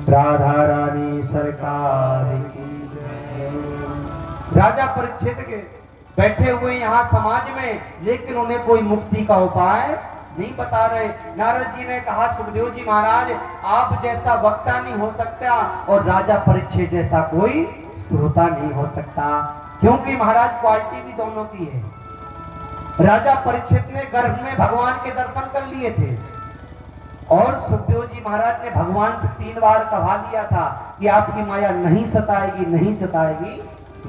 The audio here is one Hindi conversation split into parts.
राधा रानी सरकार की जय। राजा परीक्षित के बैठे हुए यहाँ समाज में, लेकिन उन्हें कोई मुक्ति का उपाय नहीं बता रहे। नारद जी ने कहा, सुखदेव जी महाराज, आप जैसा वक्ता नहीं हो सकता और राजा परीक्षित जैसा कोई श्रोता नहीं हो सकता, क्योंकि महाराज क्वालिटी भी दोनों की है। राजा परीक्षित ने गर्भ में भगवान के दर्शन कर लिए थे और सुखदेव जी महाराज ने भगवान से 3 बार कहा लिया था कि आपकी माया नहीं सताएगी, नहीं सताएगी,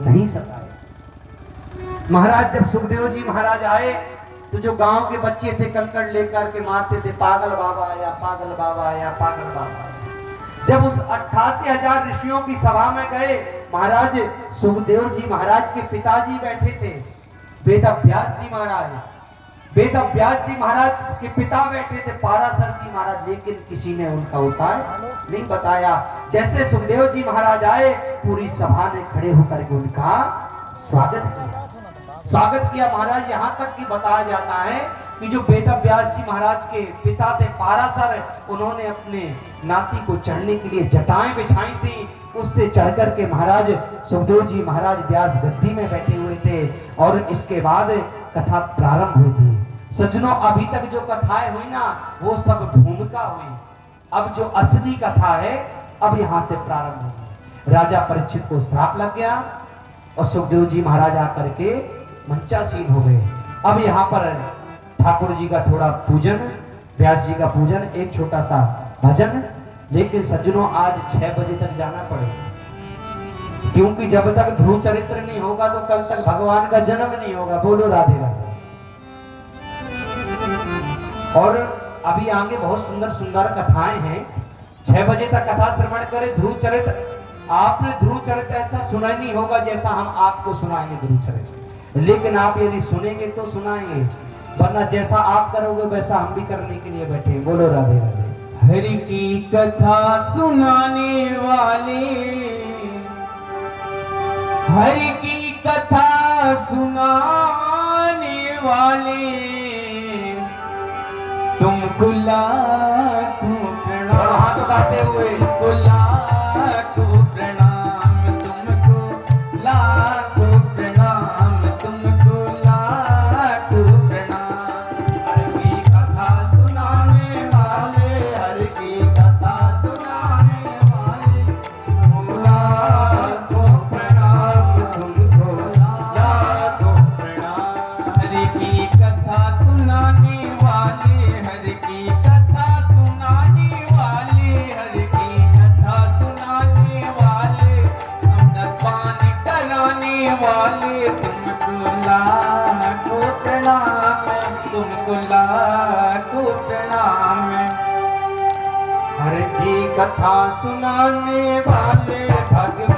नहीं सताएगी। महाराज जब सुखदेव जी महाराज आए तो जो गांव के बच्चे थे कंकड़ लेकर के मारते थे, पागल बाबा आया, पागल बाबा आया, पागल बाबा आया। जब उस 88,000 ऋषियों की सभा में गए, महाराज सुखदेव जी महाराज के पिताजी बैठे थे, वेद व्यास जी महाराज, वेद व्यास जी महाराज के पिता बैठे थे पाराशर जी महाराज, लेकिन किसी ने उनका उपाय नहीं बताया। जैसे सुखदेव जी महाराज आए, पूरी सभा ने खड़े होकर के उनका स्वागत किया, स्वागत किया। महाराज यहाँ तक कि बताया जाता है कि जो वेद व्यास जी महाराज के पिता थे पाराशर, उन्होंने अपने नाती को चढ़ने के लिए जटाएं बिछाई थी, उससे चढ़ करके महाराज सुखदेव जी महाराज व्यास गद्दी में बैठे हुए थे और इसके बाद कथा प्रारंभ हुई थी। सज्जनों, अभी तक जो कथाएं हुई ना, वो सब भूमिका हुई। अब जो असली कथा है, अब यहां से प्रारंभ हुई। राजा परीक्षित को श्राप लग गया और सुखदेव जी महाराज आकर के मंचासीन हो गए। अब यहाँ पर ठाकुर जी का थोड़ा पूजन, व्यास जी का पूजन, एक छोटा सा भजन। लेकिन सज्जनों, आज 6 बजे तक जाना पड़ेगा, क्योंकि जब तक ध्रुव चरित्र नहीं होगा तो कल तक भगवान का जन्म नहीं होगा। बोलो राधे राधे। और अभी आगे बहुत सुंदर सुंदर कथाएं हैं। 6 बजे तक कथा श्रवण करें। ध्रुव चरित्र, आपने ध्रुव चरित्र ऐसा सुना नहीं होगा जैसा हम आपको सुनाएंगे ध्रुव चरित्र, लेकिन आप यदि सुनेंगे तो सुनाएंगे, वरना जैसा आप करोगे वैसा हम भी करने के लिए बैठे। बोलो राधे राधे। हरि की कथा सुनाने वाले, हरि की कथा सुनाने वाले, तुमको लाखों प्रणाम। हाथ गाते हुए लाखों प्रणाम, तुमको लाखों प्रणाम, तुमको लाखों प्रणाम। हरि की कथा सुनाने वाले, हरि की कथा सुनाने वाले, लाखों प्रणाम, तुमको लाखों प्रणाम। हरि की कथा सुनाने वाले, हरि की कथा सुनाने वाले, हरि की कथा सुनाने वाले, अमृतपान कराने वाले, तुमको लाखों प्रणाम, तुमको लाखों प्रणाम। हरि की कथा सुनाने वाले भगवान